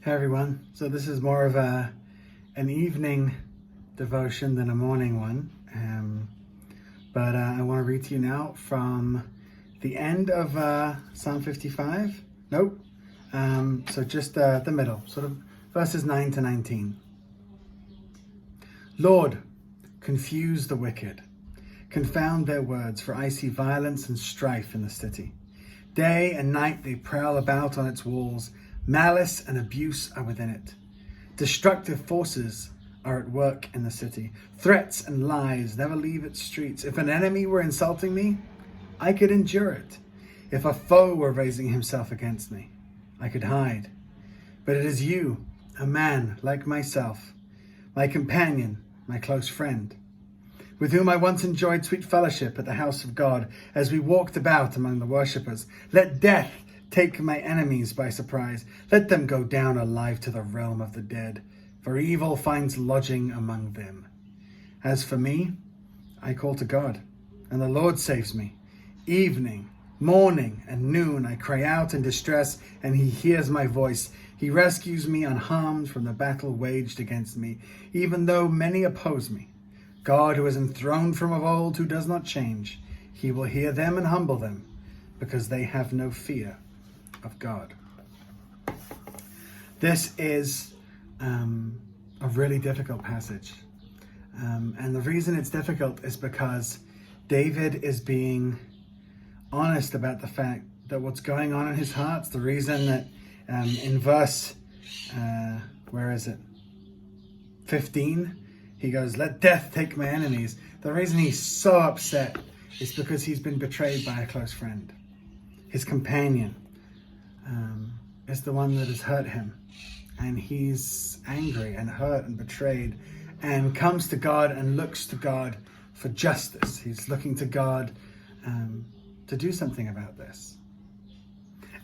Hey everyone. So this is more of an evening devotion than a morning one. But I want to read to you now from the end of Psalm 55. Nope. So just the middle, sort of verses 9 to 19. Lord, confuse the wicked. Confound their words, for I see violence and strife in the city. Day and night they prowl about on its walls. Malice and abuse are within it. Destructive forces are at work in the city. Threats and lies never leave its streets. If an enemy were insulting me, I could endure it. If a foe were raising himself against me, I could hide. But it is you, a man like myself, my companion, my close friend, with whom I once enjoyed sweet fellowship at the house of God as we walked about among the worshippers. Let death take my enemies by surprise. Let them go down alive to the realm of the dead, for evil finds lodging among them. As for me, I call to God, and the Lord saves me. Evening, morning, and noon I cry out in distress, and he hears my voice. He rescues me unharmed from the battle waged against me, even though many oppose me. God, who is enthroned from of old, who does not change, he will hear them and humble them, because they have no fear of God. This is a really difficult passage. And the reason it's difficult is because David is being honest about the fact that what's going on in his heart, the reason that in verse, 15, he goes, let death take my enemies. The reason he's so upset is because he's been betrayed by a close friend. His companion is the one that has hurt him. And he's angry and hurt and betrayed and comes to God and looks to God for justice. He's looking to God to do something about this.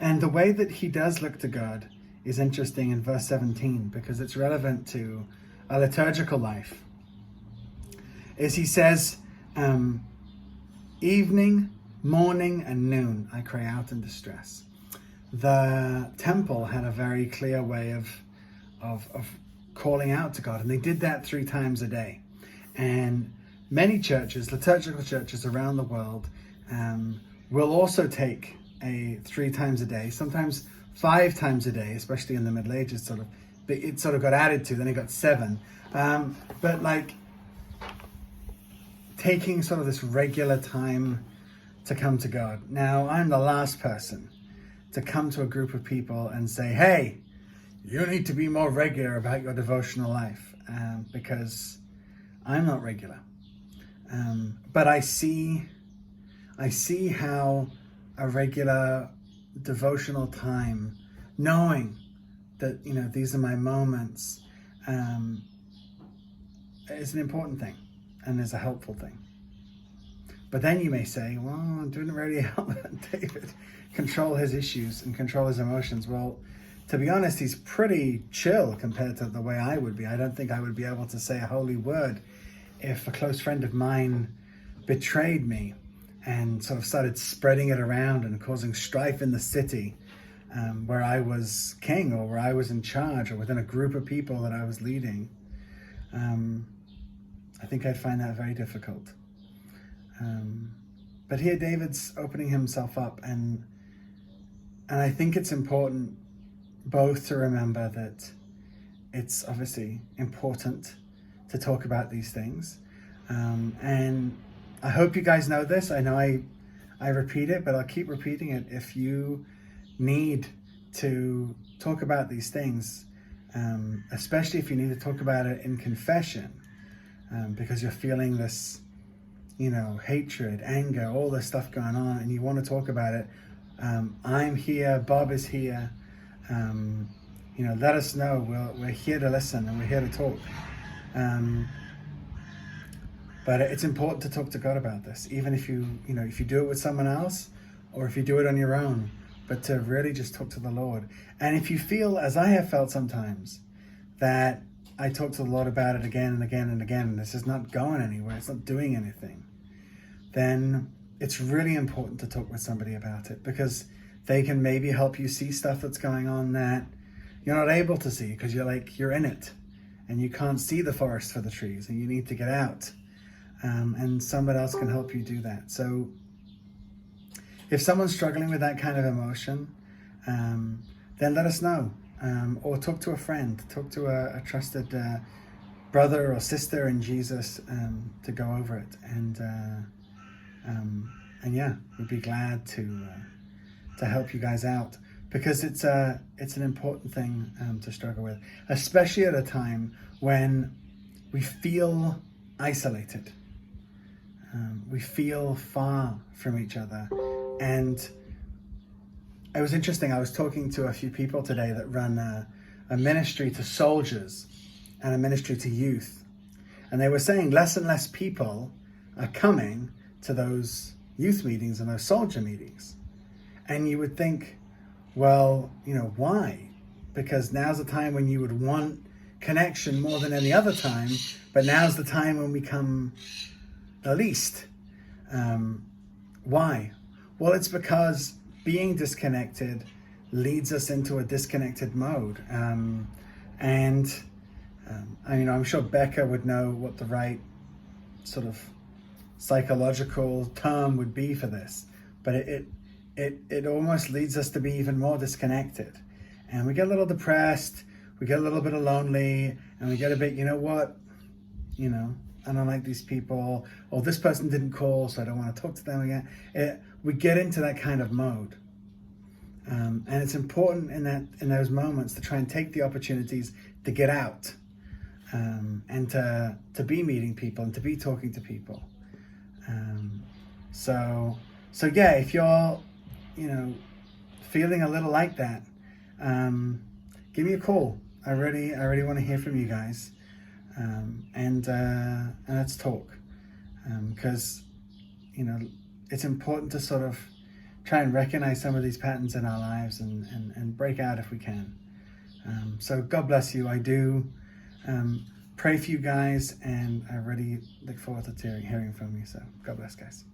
And the way that he does look to God is interesting in verse 17 because it's relevant to a liturgical life. As he says, evening, morning, and noon, I cry out in distress. The temple had a very clear way of calling out to God, and they did that 3 times a day. And many churches, liturgical churches around the world, will also take 3 times a day, sometimes 5 times a day, especially in the Middle Ages. It sort of got added to, then it got 7. But like taking sort of this regular time to come to God. Now, I'm the last person to come to a group of people and say, hey, you need to be more regular about your devotional life, because I'm not regular. But I see how a regular devotional time, knowing that, these are my moments, is an important thing and is a helpful thing. But then you may say, well, it didn't really help David control his issues and control his emotions. Well, to be honest, he's pretty chill compared to the way I would be. I don't think I would be able to say a holy word if a close friend of mine betrayed me and sort of started spreading it around and causing strife in the city where I was king or where I was in charge or within a group of people that I was leading. I think I'd find that very difficult. But here David's opening himself up, and I think it's important both to remember that it's obviously important to talk about these things. And I hope you guys know this. I know I repeat it, but I'll keep repeating it. If you need to talk about these things, especially if you need to talk about it in confession, because you're feeling this, hatred, anger, all this stuff going on, and you want to talk about it, I'm here, Bob is here. Let us know. We're here to listen and we're here to talk. But it's important to talk to God about this, even if you do it with someone else or if you do it on your own, but to really just talk to the Lord. And if you feel, as I have felt sometimes, that I talk to the Lord about it again and again and again, and this is not going anywhere, it's not doing anything, then it's really important to talk with somebody about it, because they can maybe help you see stuff that's going on that you're not able to see because you're in it and you can't see the forest for the trees and you need to get out. And somebody else can help you do that. So if someone's struggling with that kind of emotion, then let us know. Or talk to a friend, talk to a trusted brother or sister in Jesus to go over it. And yeah, we'd be glad to help you guys out, because it's an important thing to struggle with, especially at a time when we feel isolated. We feel far from each other. And it was interesting, I was talking to a few people today that run a ministry to soldiers and a ministry to youth. And they were saying less and less people are coming to those youth meetings and those soldier meetings. And you would think, well, why? Because now's the time when you would want connection more than any other time, but now's the time when we come the least. Why? Well, it's because being disconnected leads us into a disconnected mode. I'm sure Becca would know what the right sort of psychological term would be for this, but it almost leads us to be even more disconnected, and we get a little depressed, we get a little bit lonely, and we get a bit, I don't like these people, or this person didn't call, so I don't want to talk to them again. We get into that kind of mode, and it's important in those moments to try and take the opportunities to get out, and to be meeting people and to be talking to people. So yeah, if you're feeling a little like that, give me a call. I really want to hear from you guys, and let's talk, because it's important to sort of try and recognize some of these patterns in our lives and break out if we can. So God bless you. I do pray for you guys, and I really look forward to hearing from you. So God bless, guys.